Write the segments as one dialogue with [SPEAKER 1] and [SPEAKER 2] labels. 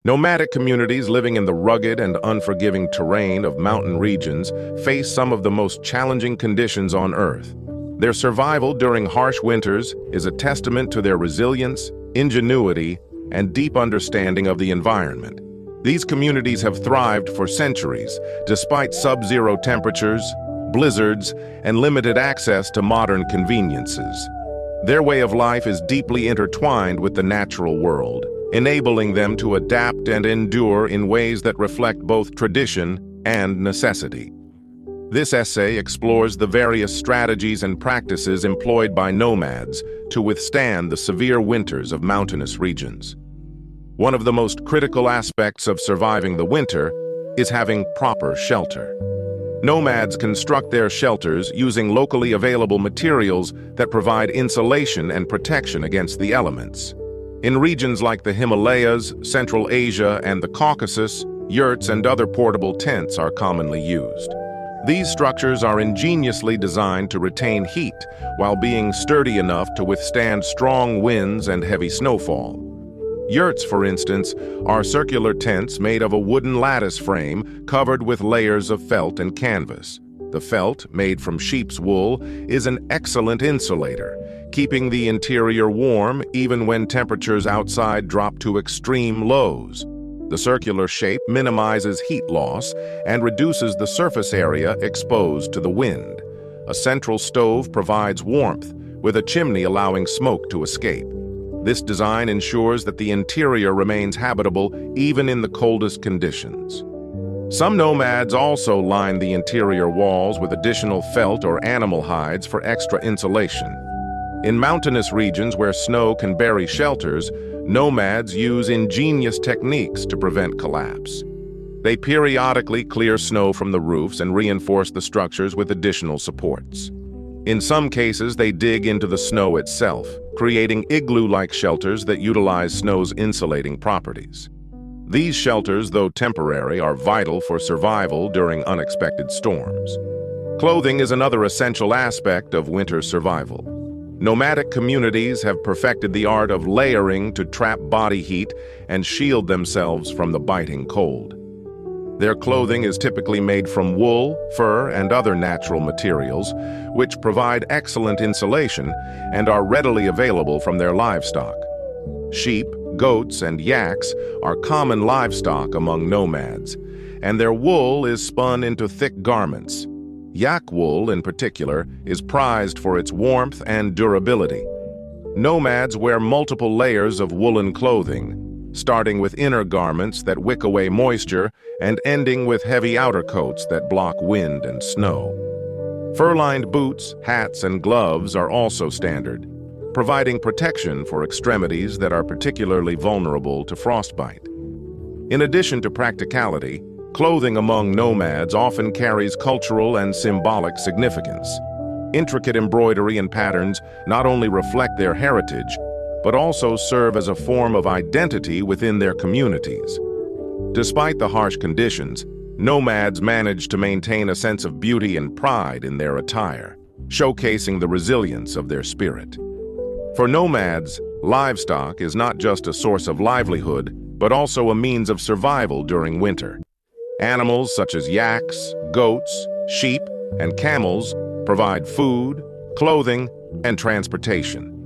[SPEAKER 1] Nomadic communities living in the rugged and unforgiving terrain of mountain regions face some of the most challenging conditions on Earth. Their survival during harsh winters is a testament to their resilience, ingenuity, and deep understanding of the environment. These communities have thrived for centuries, despite sub-zero temperatures, blizzards, and limited access to modern conveniences. Their way of life is deeply intertwined with the natural world, enabling them to adapt and endure in ways that reflect both tradition and necessity. This essay explores the various strategies and practices employed by nomads to withstand the severe winters of mountainous regions. One of the most critical aspects of surviving the winter is having proper shelter. Nomads construct their shelters using locally available materials that provide insulation and protection against the elements. In regions like the Himalayas, Central Asia, and the Caucasus, yurts and other portable tents are commonly used. These structures are ingeniously designed to retain heat while being sturdy enough to withstand strong winds and heavy snowfall. Yurts, for instance, are circular tents made of a wooden lattice frame covered with layers of felt and canvas. The felt, made from sheep's wool, is an excellent insulator, keeping the interior warm even when temperatures outside drop to extreme lows. The circular shape minimizes heat loss and reduces the surface area exposed to the wind. A central stove provides warmth, with a chimney allowing smoke to escape. This design ensures that the interior remains habitable even in the coldest conditions. Some nomads also line the interior walls with additional felt or animal hides for extra insulation. In mountainous regions where snow can bury shelters, nomads use ingenious techniques to prevent collapse. They periodically clear snow from the roofs and reinforce the structures with additional supports. In some cases, they dig into the snow itself, creating igloo-like shelters that utilize snow's insulating properties. These shelters, though temporary, are vital for survival during unexpected storms. Clothing is another essential aspect of winter survival. Nomadic communities have perfected the art of layering to trap body heat and shield themselves from the biting cold. Their clothing is typically made from wool, fur, and other natural materials, which provide excellent insulation and are readily available from their livestock. Sheep, goats, and yaks are common livestock among nomads, and their wool is spun into thick garments. Yak wool, in particular, is prized for its warmth and durability. Nomads wear multiple layers of woolen clothing, starting with inner garments that wick away moisture and ending with heavy outer coats that block wind and snow. Fur-lined boots, hats, and gloves are also standard, providing protection for extremities that are particularly vulnerable to frostbite. In addition to practicality, clothing among nomads often carries cultural and symbolic significance. Intricate embroidery and patterns not only reflect their heritage, but also serve as a form of identity within their communities. Despite the harsh conditions, nomads manage to maintain a sense of beauty and pride in their attire, showcasing the resilience of their spirit. For nomads, livestock is not just a source of livelihood, but also a means of survival during winter. Animals such as yaks, goats, sheep, and camels provide food, clothing, and transportation.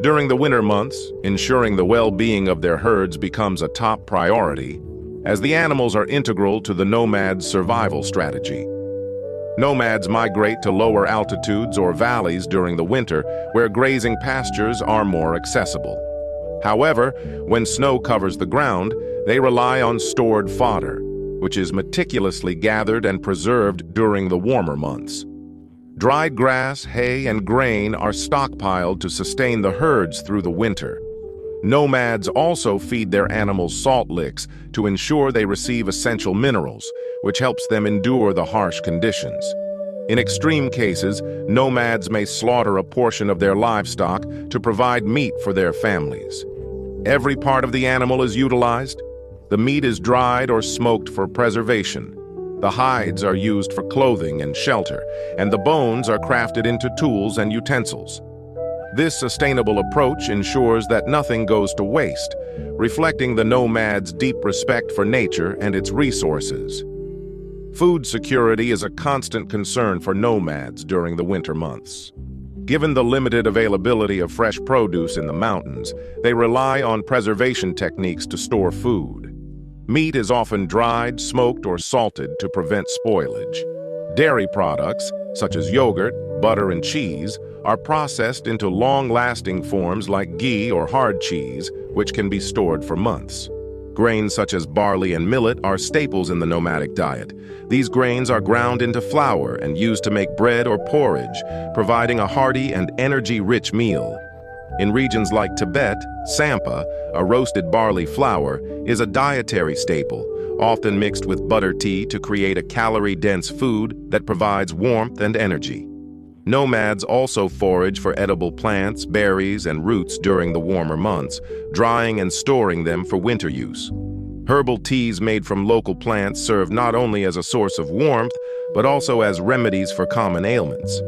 [SPEAKER 1] During the winter months, ensuring the well-being of their herds becomes a top priority, as the animals are integral to the nomad's survival strategy. Nomads migrate to lower altitudes or valleys during the winter, where grazing pastures are more accessible. However, when snow covers the ground, they rely on stored fodder, which is meticulously gathered and preserved during the warmer months. Dried grass, hay, and grain are stockpiled to sustain the herds through the winter. Nomads also feed their animals salt licks to ensure they receive essential minerals, which helps them endure the harsh conditions. In extreme cases, nomads may slaughter a portion of their livestock to provide meat for their families. Every part of the animal is utilized. The meat is dried or smoked for preservation. The hides are used for clothing and shelter, and the bones are crafted into tools and utensils. This sustainable approach ensures that nothing goes to waste, reflecting the nomads' deep respect for nature and its resources. Food security is a constant concern for nomads during the winter months. Given the limited availability of fresh produce in the mountains, they rely on preservation techniques to store food. Meat is often dried, smoked, or salted to prevent spoilage. Dairy products, such as yogurt, butter, and cheese, are processed into long-lasting forms like ghee or hard cheese, which can be stored for months. Grains such as barley and millet are staples in the nomadic diet. These grains are ground into flour and used to make bread or porridge, providing a hearty and energy-rich meal. In regions like Tibet, sampa, a roasted barley flour, is a dietary staple, often mixed with butter tea to create a calorie-dense food that provides warmth and energy. Nomads also forage for edible plants, berries, and roots during the warmer months, drying and storing them for winter use. Herbal teas made from local plants serve not only as a source of warmth, but also as remedies for common ailments.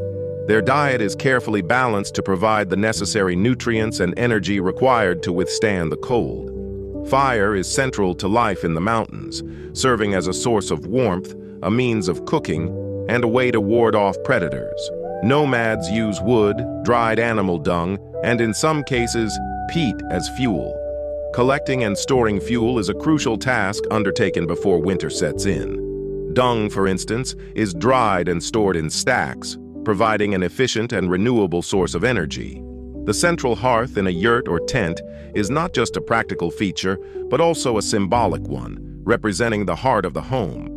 [SPEAKER 1] Their diet is carefully balanced to provide the necessary nutrients and energy required to withstand the cold. Fire is central to life in the mountains, serving as a source of warmth, a means of cooking, and a way to ward off predators. Nomads use wood, dried animal dung, and in some cases, peat as fuel. Collecting and storing fuel is a crucial task undertaken before winter sets in. Dung, for instance, is dried and stored in stacks, providing an efficient and renewable source of energy. The central hearth in a yurt or tent is not just a practical feature, but also a symbolic one, representing the heart of the home.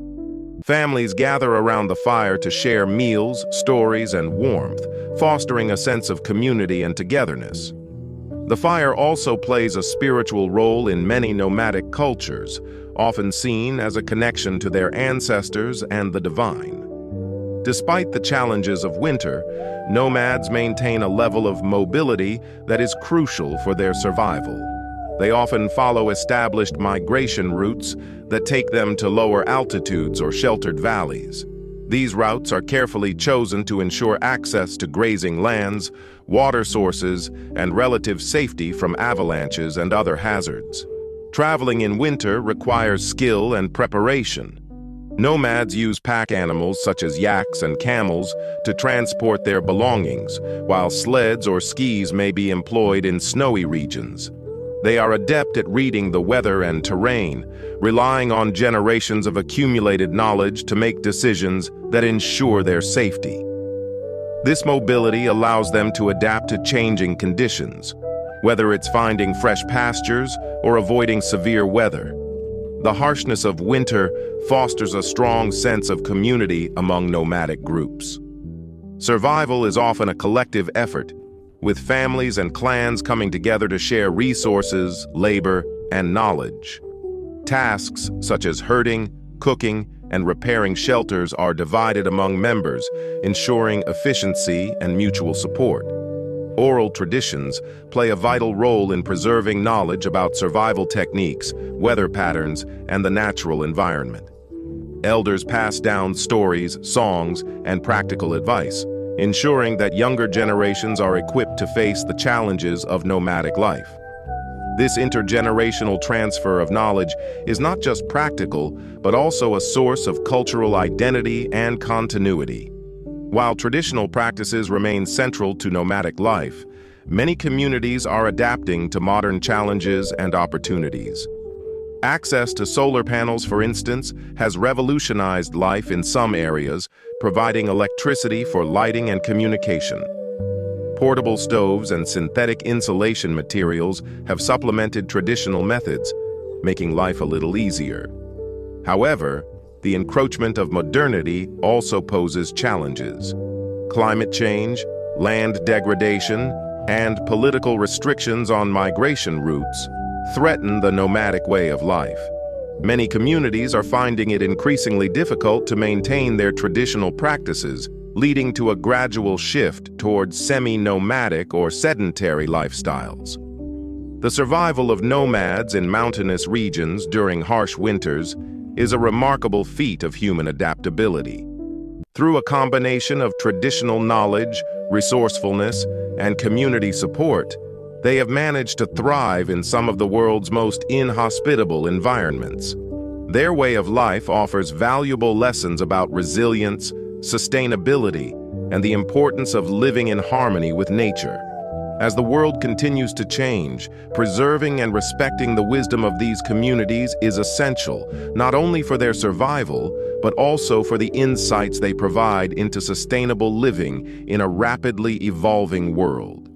[SPEAKER 1] Families gather around the fire to share meals, stories, and warmth, fostering a sense of community and togetherness. The fire also plays a spiritual role in many nomadic cultures, often seen as a connection to their ancestors and the divine. Despite the challenges of winter, nomads maintain a level of mobility that is crucial for their survival. They often follow established migration routes that take them to lower altitudes or sheltered valleys. These routes are carefully chosen to ensure access to grazing lands, water sources, and relative safety from avalanches and other hazards. Traveling in winter requires skill and preparation. Nomads use pack animals such as yaks and camels to transport their belongings, while sleds or skis may be employed in snowy regions. They are adept at reading the weather and terrain, relying on generations of accumulated knowledge to make decisions that ensure their safety. This mobility allows them to adapt to changing conditions, whether it's finding fresh pastures or avoiding severe weather. The harshness of winter fosters a strong sense of community among nomadic groups. Survival is often a collective effort, with families and clans coming together to share resources, labor, and knowledge. Tasks such as herding, cooking, and repairing shelters are divided among members, ensuring efficiency and mutual support. Oral traditions play a vital role in preserving knowledge about survival techniques, weather patterns, and the natural environment. Elders pass down stories, songs, and practical advice, ensuring that younger generations are equipped to face the challenges of nomadic life. This intergenerational transfer of knowledge is not just practical, but also a source of cultural identity and continuity. While traditional practices remain central to nomadic life, many communities are adapting to modern challenges and opportunities. Access to solar panels, for instance, has revolutionized life in some areas, providing electricity for lighting and communication. Portable stoves and synthetic insulation materials have supplemented traditional methods, making life a little easier. However, the encroachment of modernity also poses challenges. Climate change, land degradation, and political restrictions on migration routes threaten the nomadic way of life. Many communities are finding it increasingly difficult to maintain their traditional practices, leading to a gradual shift towards semi-nomadic or sedentary lifestyles. The survival of nomads in mountainous regions during harsh winters is a remarkable feat of human adaptability. Through a combination of traditional knowledge, resourcefulness, and community support, they have managed to thrive in some of the world's most inhospitable environments. Their way of life offers valuable lessons about resilience, sustainability, and the importance of living in harmony with nature. As the world continues to change, preserving and respecting the wisdom of these communities is essential, not only for their survival, but also for the insights they provide into sustainable living in a rapidly evolving world.